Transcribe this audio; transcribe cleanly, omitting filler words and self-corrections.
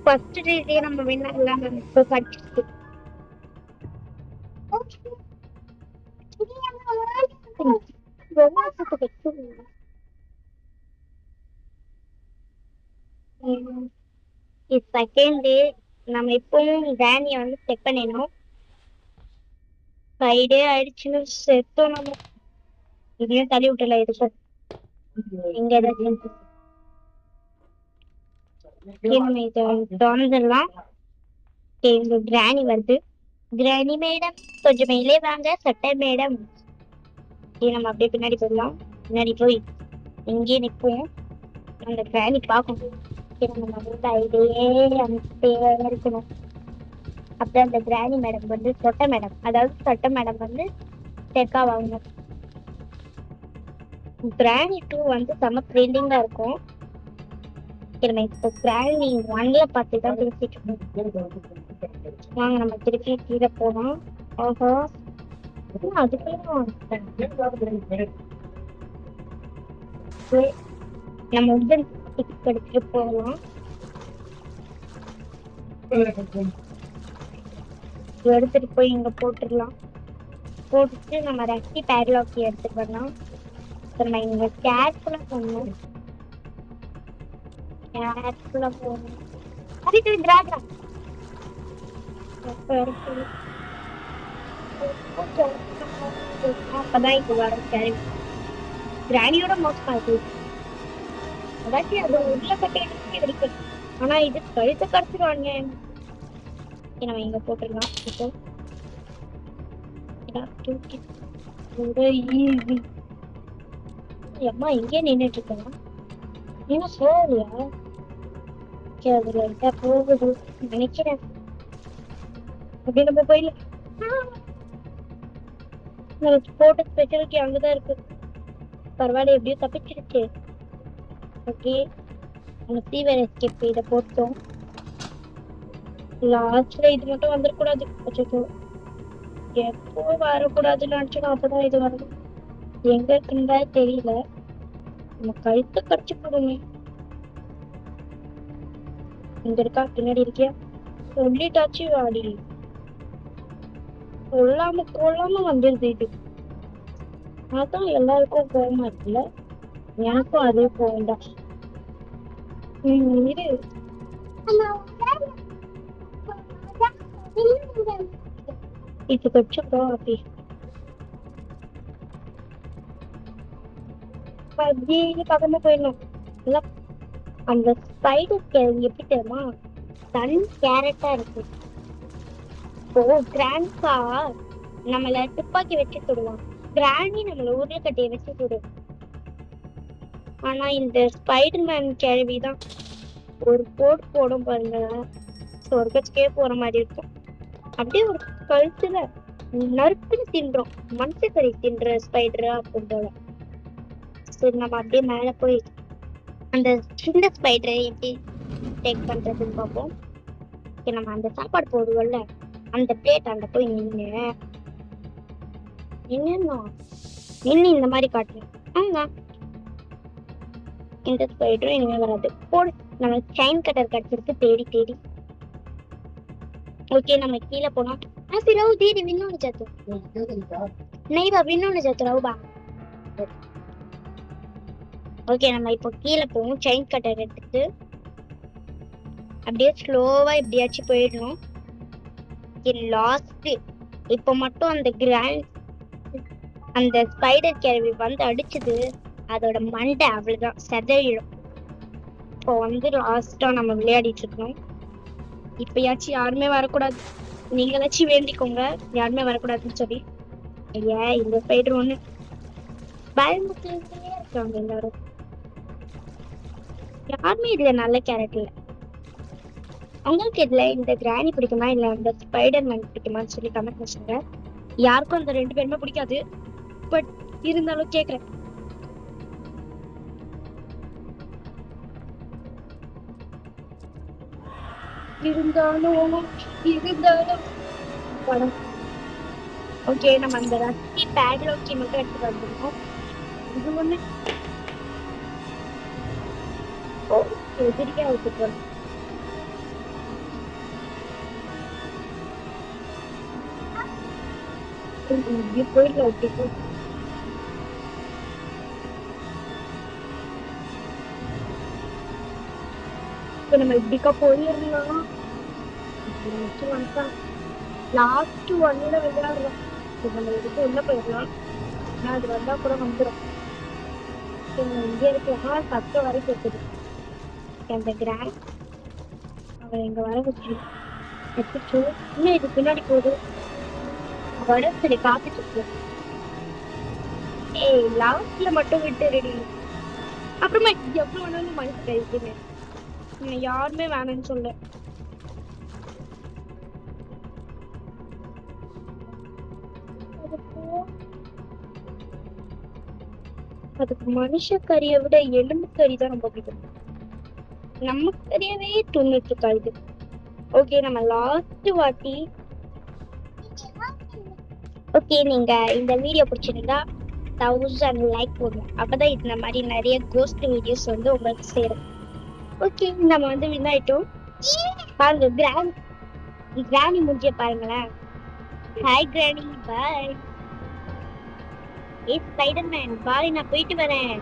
First ரேட்லயே நம்ம வின்னாகலாம் இப்போ படிச்சிருக்கு. Second day நம்ம இப்பவும் கிராணியை வந்து செக் பண்ணிடணும். ஃப்ரைடே ஆயிடுச்சுன்னு செத்தோம் நம்ம. இதையும் தள்ளி விட்டுல இருக்கு இங்க ஏதாச்சும் நம்ம இதை திறந்துடலாம். எங்க கிராணி வருது. கிராணி மேடம் கொஞ்சம் மேலே வாங்க சட்டை மேடம். நம்ம அப்படியே பின்னாடி போயிடலாம். பின்னாடி போய் இங்கேயே நிற்போம். அந்த கிராணி பார்க்கணும். நம்ம ஐடியே அனுப்பிட்டே இருக்கணும். அப்புறம் அந்த கிராணி மேடம் வந்து சொட்டை மேடம், அதாவது சொட்டை மேடம் வந்து செக்கா வாங்கணும். கிராணி 2 வந்து செம்ம த்ரில்லிங்கா இருக்கும். நம்ம இப்போ கிராணி 1ல பார்த்து தான் பேசிட்டு இருக்கோம். வாங்க நம்ம திருப்பி கீழே போனோம். ஓஹோ அதுக்கு நம்ம உடன் டிக்கெட் எடுத்துட்டு போகலாம். எடுத்துட்டு போய் இங்க போட்டுடலாம். போட்டுட்டு நம்ம ரெட்டி பேட்லாக்கி எடுத்துட்டு வரலாம். நம்ம இங்க கேர்ஃபுல்லா போகணும். கேர்ஃபுல்லா போகணும். அதுக்கு கிராஜா அப்பதான் இங்க வர கிராணியோட மோசமா இருக்கு. அதாச்சும் அது உள்ள கட்டி இருக்கு. ஆனா இது கழுத்தை கடிச்சிருவாங்க. நம்ம இங்க போட்டுடலாம். இப்போ அம்மா இங்கே நின்றுட்டு இருக்கலாம். இன்னும் போகலையா? அதுல போகுது நினைக்கிறேன். அப்படி நம்ம போயிடலாம். நமக்கு போட்ட ஸ்பெஷலுக்கு அங்கதான் இருக்கு. பரவாயில்ல எப்படியோ தப்பிச்சிருச்சு. ஓகே நம்ம சீவர் எஸ்கேப் இதை போட்டோம். லாஸ்ட்ல இது மட்டும் வந்துடக்கூடாது. எப்போ வரக்கூடாதுன்னு நினைச்சோம். அப்பதான் இது வருது. எங்க இருக்குன்னு தெரியல. நம்ம கழுத்தை கடிச்சு போடுங்க. இங்க இருக்கா? பின்னாடி இருக்கியா? சொல்லிட்டாச்சு வாடி. கொல்லாம வந்துருது இது. அதான் எல்லாருக்கும் கோவமா இருக்குல்ல. எனக்கும் அதே கோவம் தான். இரு இப்ப வச்சுக்கோ. அப்படி பக்கமா போயிடணும். அந்த ஸ்பைடர் எப்படி தெரியுமா? சன் கேரட்டா இருக்கு. இப்போ கிராண்ட்பா நம்மள துப்பாக்கி வச்சு சுடுவான். கிராணி நம்மள உருளைக்கட்டையை வச்சு சுடும். ஆனா இந்த ஸ்பைடர்மேன் கேள்விதான் ஒரு போடும் பாருங்க. சொர்க்கத்துக்கே போற மாதிரி இருக்கும். அப்படியே ஒரு கழுத்துல நறுக்குன்னு தின்றோம். மனுஷக்கறி தின்ற ஸ்பைடரா இருக்கும் போல. சரி நம்ம அப்படியே மேல போய் அந்த சின்ன ஸ்பைடரை எப்படி டேக் பண்றதுன்னு பார்ப்போம். நம்ம அந்த சாப்பாடு போடுவோம்ல, அந்த பிளேட் அங்க போய் நின்று இந்த மாதிரி காட்டுறோம். ஆமா இந்த ஸ்பைடரும் இனிமே வராது. போடு. நம்ம செயின் கட்டர் கட்டிருக்கு தேடி. ओके நம்ம கீழ போனா சிரவு தீதி விண்ணோன்னு ஜாத்து நைவா விண்ணோன்னு ஜாத்து ரவுபா. ஓகே நம்ம இப்போ கீழ போவோம். செயின் கட்டர் எடுத்துட்டு அப்படியே ஸ்லோவா இப்படியாச்சும் போயிடணும். லாஸ்ட் இப்போ மட்டும் அந்த ஸ்பைடர் கேள்வி வந்து அடிச்சது அதோட மண்டை அவ்வளவுதான் செதறிடும். இப்போ வந்து லாஸ்டா நம்ம விளையாடிட்டு இருக்கோம். இப்பயாச்சும் யாருமே வரக்கூடாது. நீங்களாச்சும் வேண்டிக்கோங்க யாருமே வரக்கூடாதுன்னு சொல்லி. ஐயா இந்த ஸ்பைடர் ஒண்ணு பயமுறுத்திட்டே இருக்காங்க எல்லாரும். யாருமே இதுல நல்ல கேரக்டர். உங்களுக்கு இதுல இந்த கிராணி பிடிக்குமா இல்ல அந்த ஸ்பைடர் மேன் பிடிக்குமான்னு சொல்லி கமெண்ட் பண்ணுங்க. யாருக்கும் அந்த ரெண்டு பேருமே பிடிக்காது. பட் இருந்தாலும் கேக்குறேன். இருந்தாலும் படம். ஓகே நம்ம அந்த ரஸ்டி பேட்லாக்கி மட்டும் எடுத்துட்டு வந்துருக்கோம். இது ஒண்ணு எதிரியா வச்சுட்டு இப்படி போயிடலாம் இப்படி போய் இப்ப நம்ம இப்படிக்கா போயிடலாம். இப்படி வச்சு வந்துட்டான். லாஸ்ட் ஒன்ல விளையாடுறோம். இப்ப நம்ம எடுத்து உள்ள போயிடலாம். ஆனா அது வந்தா கூட வந்துடும். இங்க இருக்கலாம் சத்த வரை கேட்குது. அந்த கிராண்ட் அவன் இங்க வர வச்சு வச்சுச்சோ. இன்னும் இது பின்னாடி போகுது. அவட சரி காத்துட்டு இருக்கு. ஏய் லாஸ்ட்ல மட்டும் விட்டு ரெடி. அப்புறமா எவ்வளவு வேணாலும் மனசு கழிக்குங்க. யாருமே வேணும்னு சொல்ல. அதுக்கு மனுஷ கறியை விட எலும்பு கறி தான் ரொம்ப பிடிக்கும். நம்ம கறியவே துண்ணுட்டு இருக்காது. ஓகே நம்ம லாஸ்ட் வாட்டி. ஓகே நீங்க இந்த வீடியோ பிடிச்சிருந்தா 1000 லைக் போடுங்க. அப்பதான் இந்த மாதிரி நிறைய கோஸ்ட் வீடியோஸ் வந்து உங்களுக்கு சேரும். ஓகே நம்ம வந்து வின் ஆயிட்டோம். பாருங்க கிராணி முடிஞ்ச பாருங்களேன். ஹாய் கிராணி பாய். ஏ ஸ்பைடர்மேன் பாய் நான் போயிட்டு வரேன்.